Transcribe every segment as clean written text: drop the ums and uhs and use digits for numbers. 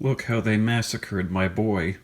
Look how they massacred my boy.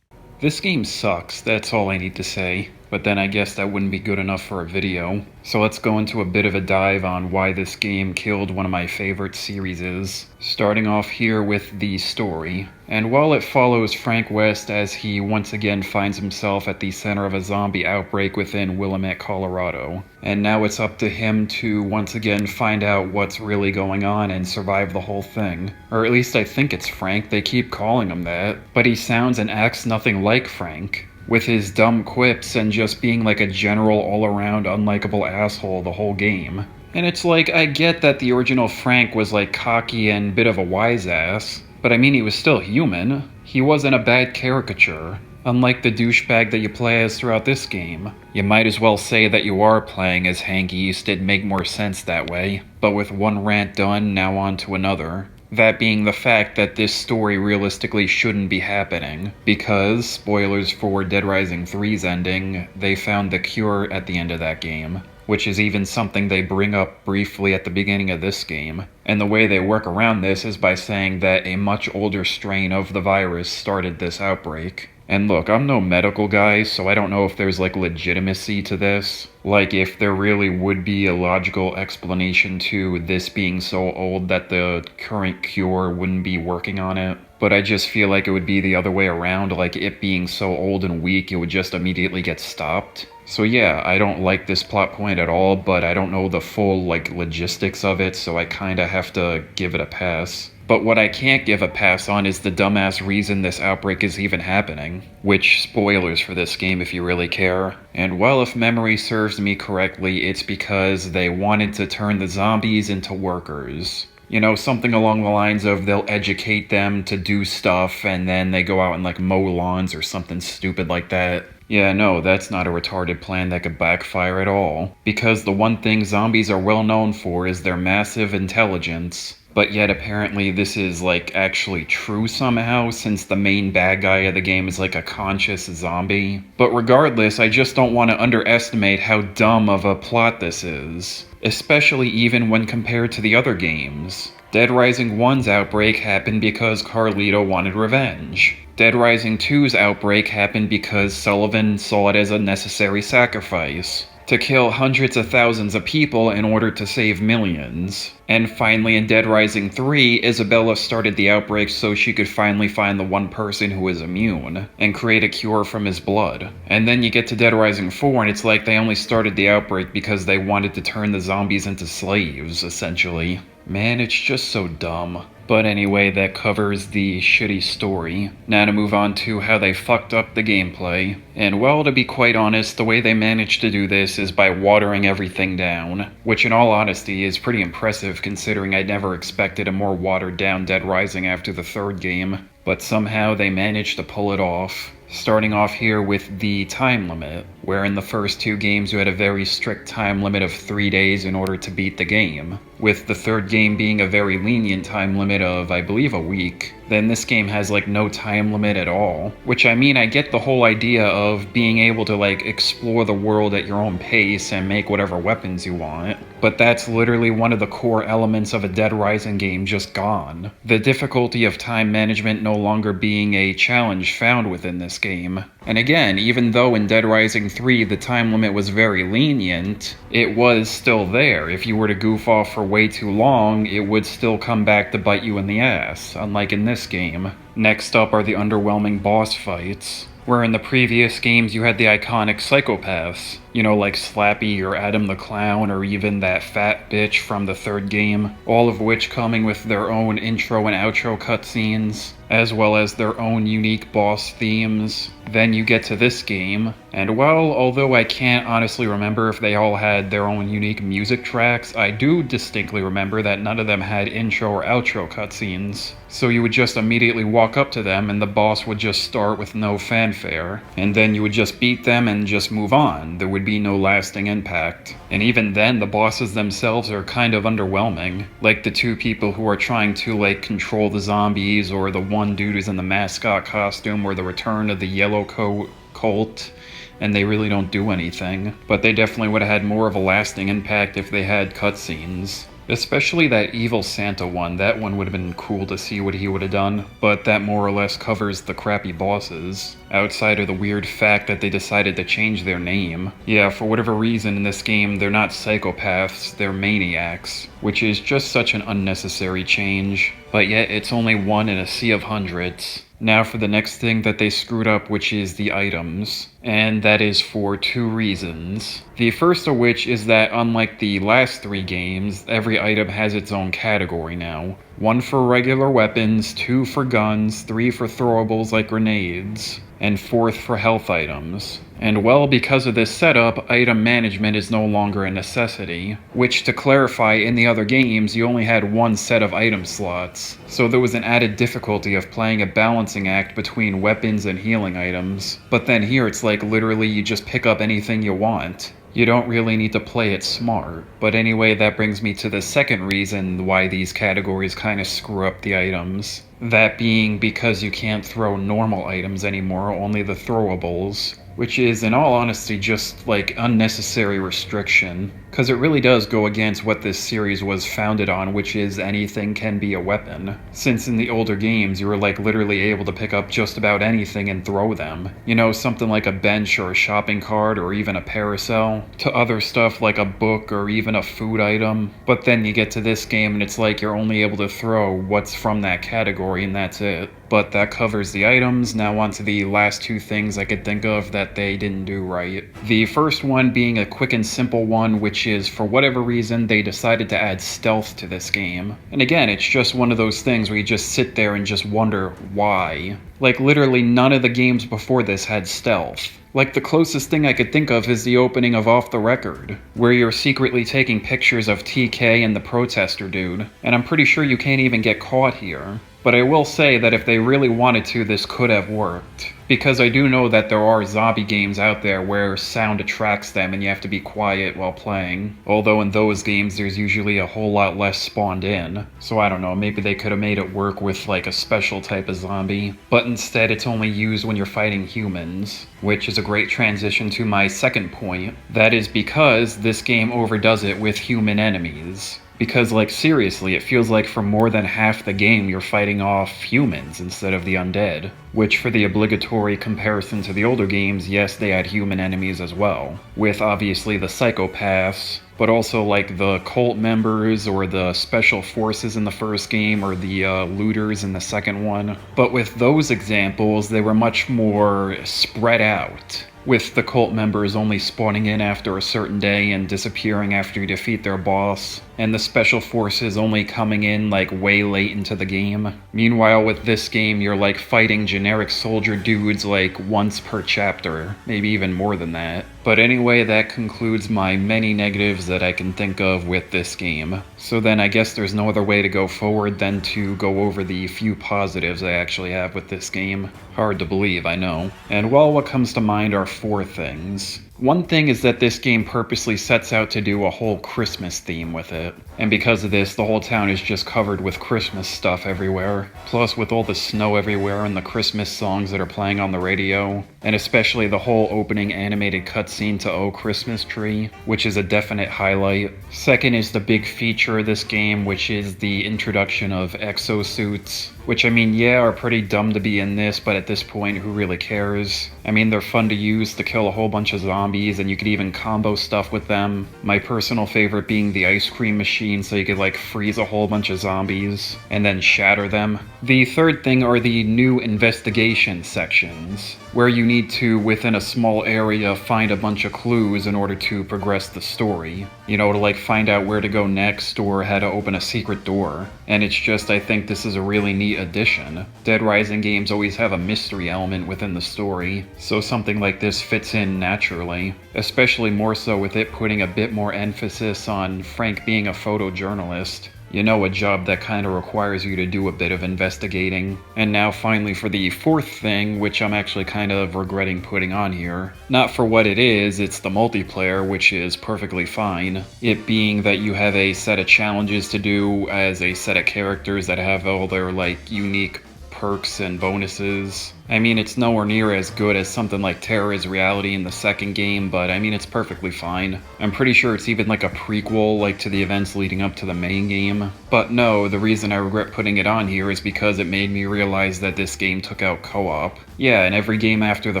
This game sucks, that's all I need to say. But then I guess that wouldn't be good enough for a video. So let's go into a bit of a dive on why this game killed one of my favorite series. Starting off here with the story. And while it follows Frank West as he once again finds himself at the center of a zombie outbreak within Willamette, Colorado. And now it's up to him to once again find out what's really going on and survive the whole thing. Or at least I think it's Frank, they keep calling him that. But he sounds and acts nothing like Frank, with his dumb quips and just being like a general all-around unlikable asshole the whole game. And it's like, I get that the original Frank was like cocky and bit of a wise ass, but I mean he was still human. He wasn't a bad caricature, unlike the douchebag that you play as throughout this game. You might as well say that you are playing as Hank East, it'd make more sense that way. But with one rant done, now on to another. That being the fact that this story realistically shouldn't be happening, because, spoilers for Dead Rising 3's ending, they found the cure at the end of that game, which is even something they bring up briefly at the beginning of this game. And the way they work around this is by saying that a much older strain of the virus started this outbreak. And look, I'm no medical guy, so I don't know if there's like legitimacy to this. Like if there really would be a logical explanation to this being so old that the current cure wouldn't be working on it. But I just feel like it would be the other way around, like it being so old and weak, it would just immediately get stopped. So yeah, I don't like this plot point at all, but I don't know the full like logistics of it, so I kinda have to give it a pass. But what I can't give a pass on is the dumbass reason this outbreak is even happening. Which, spoilers for this game if you really care. And well, if memory serves me correctly, it's because they wanted to turn the zombies into workers. You know, something along the lines of they'll educate them to do stuff and then they go out and like mow lawns or something stupid like that. Yeah, no, that's not a retarded plan that could backfire at all. Because the one thing zombies are well known for is their massive intelligence. But yet apparently this is like actually true somehow, since the main bad guy of the game is like a conscious zombie. But regardless, I just don't want to underestimate how dumb of a plot this is. Especially even when compared to the other games. Dead Rising 1's outbreak happened because Carlito wanted revenge. Dead Rising 2's outbreak happened because Sullivan saw it as a necessary sacrifice to kill hundreds of thousands of people in order to save millions. And finally in Dead Rising 3, Isabella started the outbreak so she could finally find the one person who is immune, and create a cure from his blood. And then you get to Dead Rising 4 and it's like they only started the outbreak because they wanted to turn the zombies into slaves, essentially. Man, it's just so dumb. But anyway, that covers the shitty story. Now to move on to how they fucked up the gameplay. And well, to be quite honest, the way they managed to do this is by watering everything down. Which in all honesty is pretty impressive considering I never expected a more watered down Dead Rising after the third game. But somehow they managed to pull it off. Starting off here with the time limit, where in the first two games you had a very strict time limit of 3 days in order to beat the game, with the third game being a very lenient time limit of, I believe, a week. Then this game has like no time limit at all, which I mean, I get the whole idea of being able to like explore the world at your own pace and make whatever weapons you want, but that's literally one of the core elements of a Dead Rising game just gone. The difficulty of time management no longer being a challenge found within this game. And again, even though in Dead Rising 3 the time limit was very lenient, it was still there. If you were to goof off for way too long, it would still come back to bite you in the ass, unlike in this game. Next up are the underwhelming boss fights, where in the previous games you had the iconic psychopaths, you know, like Slappy or Adam the Clown or even that fat bitch from the third game, all of which coming with their own intro and outro cutscenes, as well as their own unique boss themes. Then you get to this game, and well, although I can't honestly remember if they all had their own unique music tracks, I do distinctly remember that none of them had intro or outro cutscenes. So you would just immediately walk up to them and the boss would just start with no fanfare, and then you would just beat them and just move on. There would be no lasting impact. And even then, the bosses themselves are kind of underwhelming. Like the two people who are trying to like control the zombies, or the one dude who's in the mascot costume, or the return of the yellow coat cult, and they really don't do anything. But they definitely would have had more of a lasting impact if they had cutscenes. Especially that evil Santa one. That one would have been cool to see what he would have done, but that more or less covers the crappy bosses, outside of the weird fact that they decided to change their name. Yeah, for whatever reason in this game, they're not psychopaths, they're maniacs, which is just such an unnecessary change, but yet it's only one in a sea of hundreds. Now for the next thing that they screwed up, which is the items. And that is for two reasons. The first of which is that unlike the last three games, every item has its own category now. One for regular weapons, two for guns, three for throwables like grenades, and fourth for health items. And well, because of this setup, item management is no longer a necessity, which to clarify, in the other games you only had one set of item slots, so there was an added difficulty of playing a balancing act between weapons and healing items. But then here it's like literally you just pick up anything you want. You don't really need to play it smart. But anyway, that brings me to the second reason why these categories kind of screw up the items. That being because you can't throw normal items anymore, only the throwables. Which is, in all honesty, just like unnecessary restriction. Because it really does go against what this series was founded on, which is anything can be a weapon. Since in the older games, you were like literally able to pick up just about anything and throw them. You know, something like a bench or a shopping cart or even a parasol, to other stuff like a book or even a food item. But then you get to this game and it's like you're only able to throw what's from that category and that's it. But that covers the items. Now on to the last two things I could think of that they didn't do right. The first one being a quick and simple one, which is for whatever reason they decided to add stealth to this game. And again, it's just one of those things where you just sit there and just wonder why. Like literally none of the games before this had stealth. Like the closest thing I could think of is the opening of Off the Record, where you're secretly taking pictures of TK and the protester dude, and I'm pretty sure you can't even get caught here. But I will say that if they really wanted to, this could have worked. Because I do know that there are zombie games out there where sound attracts them and you have to be quiet while playing. Although in those games there's usually a whole lot less spawned in. So I don't know, maybe they could have made it work with like a special type of zombie. But instead it's only used when you're fighting humans. Which is a great transition to my second point. That is because this game overdoes it with human enemies. Because, like, seriously, it feels like for more than half the game you're fighting off humans instead of the undead. Which, for the obligatory comparison to the older games, yes, they had human enemies as well. With, obviously, the psychopaths, but also, like, the cult members or the special forces in the first game or the looters in the second one. But with those examples, they were much more spread out. With the cult members only spawning in after a certain day and disappearing after you defeat their boss, and the special forces only coming in like way late into the game. Meanwhile with this game you're like fighting generic soldier dudes like once per chapter, maybe even more than that. But anyway, that concludes my many negatives that I can think of with this game. So then I guess there's no other way to go forward than to go over the few positives I actually have with this game. Hard to believe, I know. And well, what comes to mind are four things. One thing is that this game purposely sets out to do a whole Christmas theme with it. And because of this, the whole town is just covered with Christmas stuff everywhere. Plus with all the snow everywhere and the Christmas songs that are playing on the radio. And especially the whole opening animated cutscene to Oh Christmas Tree, which is a definite highlight. Second is the big feature of this game, which is the introduction of exosuits. Which, I mean, yeah, are pretty dumb to be in this, but at this point, who really cares? I mean, they're fun to use to kill a whole bunch of zombies, and you could even combo stuff with them. My personal favorite being the ice cream machine, so you could, like, freeze a whole bunch of zombies, and then shatter them. The third thing are the new investigation sections, where you need to, within a small area, find a bunch of clues in order to progress the story. You know, to, like, find out where to go next, or how to open a secret door. And it's just, I think this is a really neat addition. Dead Rising games always have a mystery element within the story, so something like this fits in naturally, especially more so with it putting a bit more emphasis on Frank being a photojournalist. You know, a job that kind of requires you to do a bit of investigating. And now finally for the fourth thing, which I'm actually kind of regretting putting on here. Not for what it is, it's the multiplayer, which is perfectly fine. It being that you have a set of challenges to do as a set of characters that have all their, like, unique perks and bonuses. I mean, it's nowhere near as good as something like Terror is Reality in the second game, but I mean, it's perfectly fine. I'm pretty sure it's even like a prequel, like to the events leading up to the main game. But no, the reason I regret putting it on here is because it made me realize that this game took out co-op. Yeah, in every game after the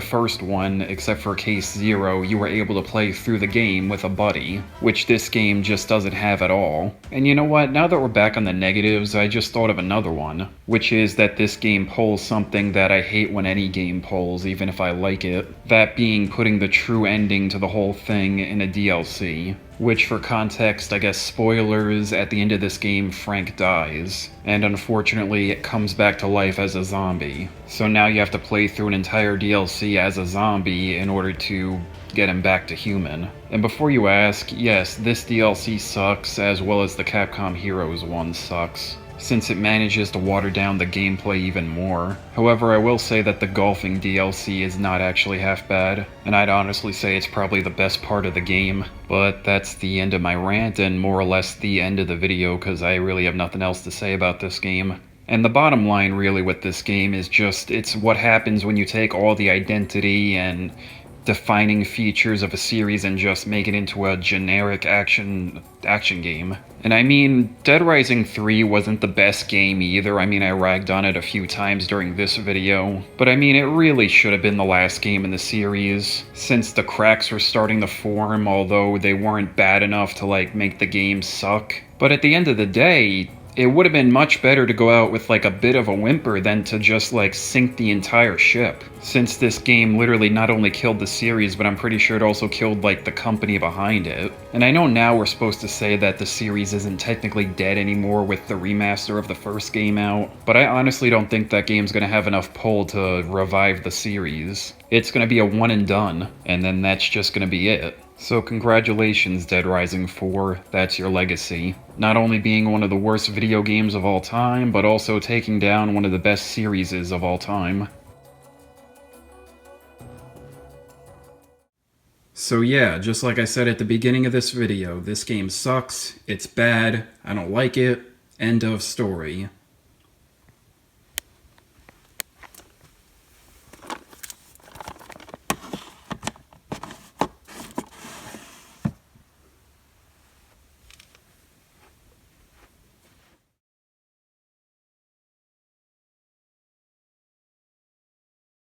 first one, except for Case Zero, you were able to play through the game with a buddy, which this game just doesn't have at all. And you know what, now that we're back on the negatives, I just thought of another one, which is that this game pulls something that I hate when any game pulls, even if I like it. That being putting the true ending to the whole thing in a DLC. Which, for context, I guess spoilers, at the end of this game, Frank dies. And unfortunately, it comes back to life as a zombie. So now you have to play through an entire DLC as a zombie in order to get him back to human. And before you ask, yes, this DLC sucks, as well as the Capcom Heroes one sucks, since it manages to water down the gameplay even more. However, I will say that the golfing DLC is not actually half bad, and I'd honestly say it's probably the best part of the game. But that's the end of my rant, and more or less the end of the video, because I really have nothing else to say about this game. And the bottom line really with this game is just, it's what happens when you take all the identity and defining features of a series and just make it into a generic action game. And I mean, Dead Rising 3 wasn't the best game either. I mean, I ragged on it a few times during this video. But I mean, it really should have been the last game in the series, since the cracks were starting to form, although they weren't bad enough to like make the game suck. But at the end of the day, it would have been much better to go out with like a bit of a whimper than to just like sink the entire ship. Since this game literally not only killed the series, but I'm pretty sure it also killed like the company behind it. And I know now we're supposed to say that the series isn't technically dead anymore with the remaster of the first game out, but I honestly don't think that game's gonna have enough pull to revive the series. It's gonna be a one and done, and then that's just gonna be it. So congratulations, Dead Rising 4, that's your legacy. Not only being one of the worst video games of all time, but also taking down one of the best series of all time. So yeah, just like I said at the beginning of this video, this game sucks, it's bad, I don't like it, end of story.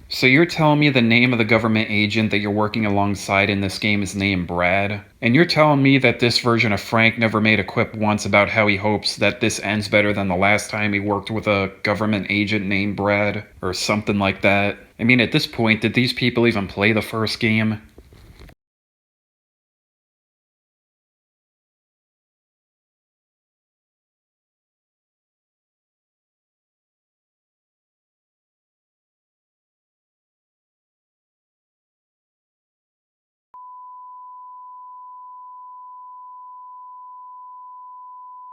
So you're telling me the name of the government agent that you're working alongside in this game is named Brad? And you're telling me that this version of Frank never made a quip once about how he hopes that this ends better than the last time he worked with a government agent named Brad? Or something like that? I mean, at this point, did these people even play the first game?